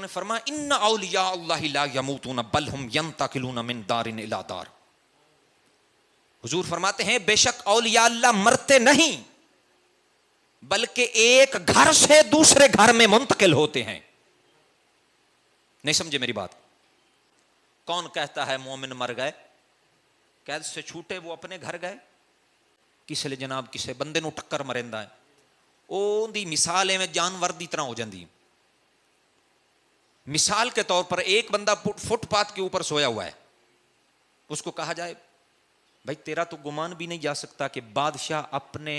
نے فرمایا ان اولیاء اللہ لا یموتون بل ہم ینتقلون من دار الی دار. حضور فرماتے ہیں بے شک اولیاء اللہ مرتے نہیں بلکہ ایک گھر سے دوسرے گھر میں منتقل ہوتے ہیں. نہیں سمجھے میری بات؟ کون کہتا ہے مومن مر گئے قید سے چھوٹے وہ اپنے گھر گئے؟ کسے لے جناب کسے بندے نو ٹکر مریندا ہے او دی مثال میں جانور دی طرح ہو جاندی. مثال کے طور پر ایک بندہ فٹ پاتھ کے اوپر سویا ہوا ہے, اس کو کہا جائے بھائی تیرا تو گمان بھی نہیں جا سکتا کہ بادشاہ اپنے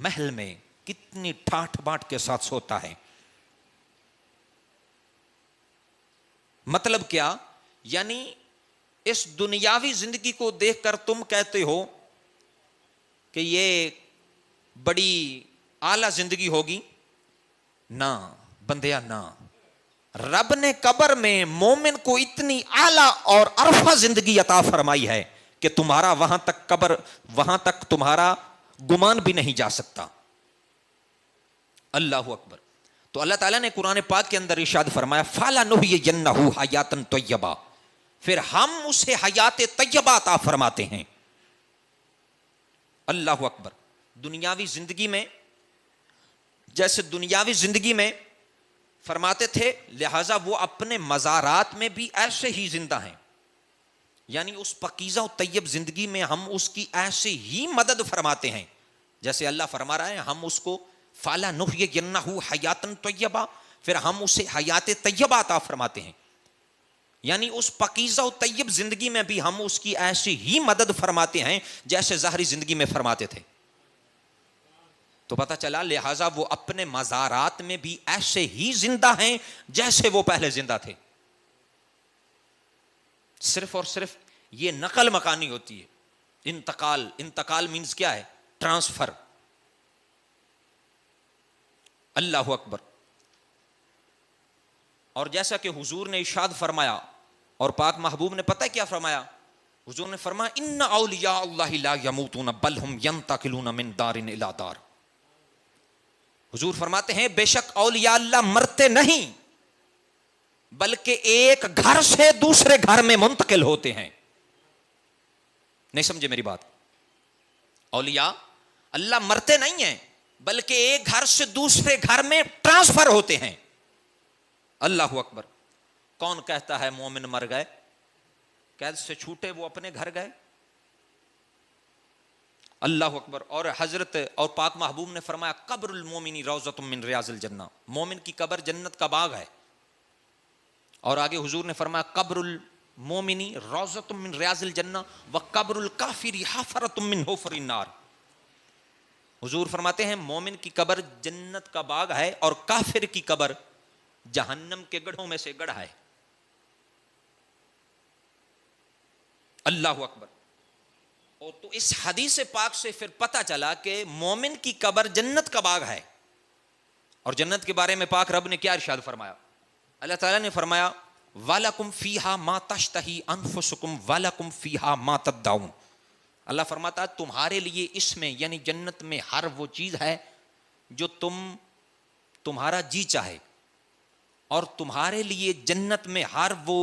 محل میں کتنی ٹھاٹھ باٹ کے ساتھ سوتا ہے. مطلب کیا؟ یعنی اس دنیاوی زندگی کو دیکھ کر تم کہتے ہو کہ یہ بڑی اعلیٰ زندگی ہوگی. نہ بندیا نہ, رب نے قبر میں مومن کو اتنی اعلیٰ اور عرفہ زندگی عطا فرمائی ہے کہ تمہارا وہاں تک تمہارا گمان بھی نہیں جا سکتا. اللہ اکبر. تو اللہ تعالیٰ نے قرآن پاک کے اندر ارشاد فرمایا فَلَنُحْيِيَنَّهُ حَيَاةً طَيِّبَةً, پھر ہم اسے حیات طیبہ عطا فرماتے ہیں. اللہ اکبر. دنیاوی زندگی میں جیسے دنیاوی زندگی میں فرماتے تھے لہٰذا وہ اپنے مزارات میں بھی ایسے ہی زندہ ہیں. یعنی اس پاکیزہ و طیب زندگی میں ہم اس کی ایسے ہی مدد فرماتے ہیں جیسے اللہ فرما رہا ہے ہم اس کو فَلَنُحْيِيَنَّهُ حَيَاةً طَيِّبَةً, پھر ہم اسے حیات طیبہ عطا فرماتے ہیں. یعنی اس پاکیزہ و طیب زندگی میں بھی ہم اس کی ایسی ہی مدد فرماتے ہیں جیسے ظاہری زندگی میں فرماتے تھے. تو پتہ چلا لہٰذا وہ اپنے مزارات میں بھی ایسے ہی زندہ ہیں جیسے وہ پہلے زندہ تھے. صرف اور صرف یہ نقل مکانی ہوتی ہے. انتقال مینز کیا ہے؟ ٹرانسفر. اللہ اکبر. اور جیسا کہ حضور نے ارشاد فرمایا اور پاک محبوب نے پتہ کیا فرمایا؟ حضور نے فرمایا ان اولیاء اللہ لا یموتون بل ہم ینتقلون من دار الی دار. حضور فرماتے ہیں بے شک اولیاء اللہ مرتے نہیں بلکہ ایک گھر سے دوسرے گھر میں منتقل ہوتے ہیں. نہیں سمجھے میری بات؟ اولیاء اللہ مرتے نہیں ہیں بلکہ ایک گھر سے دوسرے گھر میں ٹرانسفر ہوتے ہیں. اللہ اکبر. کون کہتا ہے مومن مر گئے قید سے چھوٹے وہ اپنے گھر گئے؟ اللہ اکبر. اور حضرت اور پاک محبوب نے فرمایا قبر المومن روضۃ من ریاض الجنہ, مومن کی قبر جنت کا باغ ہے. اور آگے حضور نے فرمایا قبر المومن روضۃ من ریاض الجنہ وقبر الکافر حفرۃ من حفر النار. حضور فرماتے ہیں مومن کی قبر جنت کا باغ ہے اور کافر کی قبر جہنم کے گڑھوں میں سے گڑھا ہے. اللہ اکبر. اور تو اس حدیث پاک سے پھر پتہ چلا کہ مومن کی قبر جنت کا باغ ہے. اور جنت کے بارے میں پاک رب نے کیا ارشاد فرمایا؟ اللہ تعالیٰ نے فرمایا وَلَكُمْ فِيهَا مَا تَشْتَهِي أَنفُسُكُمْ وَلَكُمْ فِيهَا مَا تَدَّعُونَ. اللہ فرماتا ہے تمہارے لیے اس میں یعنی جنت میں ہر وہ چیز ہے جو تمہارا جی چاہے, اور تمہارے لیے جنت میں ہر وہ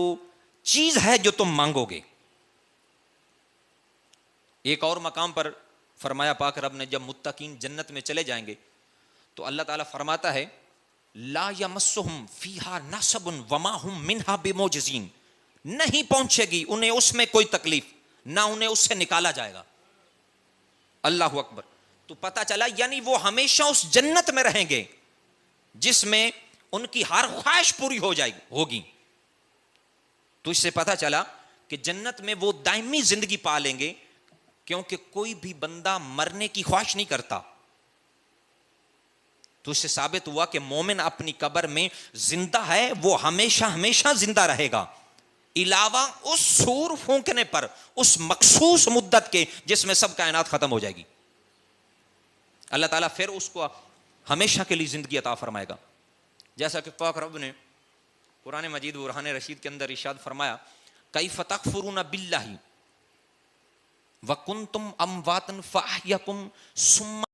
چیز ہے جو تم مانگو گے. ایک اور مقام پر فرمایا پاک رب نے جب متقین جنت میں چلے جائیں گے تو اللہ تعالیٰ فرماتا ہے لا یمسہم فیہا نصب وما ہم منہا بموجزین, نہیں پہنچے گی انہیں اس میں کوئی تکلیف, نہ انہیں اس سے نکالا جائے گا. اللہ اکبر. تو پتہ چلا یعنی وہ ہمیشہ اس جنت میں رہیں گے جس میں ان کی ہر خواہش پوری ہوگی. تو اس سے پتہ چلا کہ جنت میں وہ دائمی زندگی پا لیں گے کیونکہ کوئی بھی بندہ مرنے کی خواہش نہیں کرتا. تو اس سے ثابت ہوا کہ مومن اپنی قبر میں زندہ ہے, وہ ہمیشہ ہمیشہ زندہ رہے گا علاوہ اس سور پھونکنے پر اس مخصوص مدت کے جس میں سب کائنات ختم ہو جائے گی. اللہ تعالیٰ پھر اس کو ہمیشہ کے لیے زندگی عطا فرمائے گا. جیسا کہ پاک رب نے قرآن مجید برہان رشید کے اندر ارشاد فرمایا کیف تکفرون باللہ وکنتم امواتا فاحیاکم ثم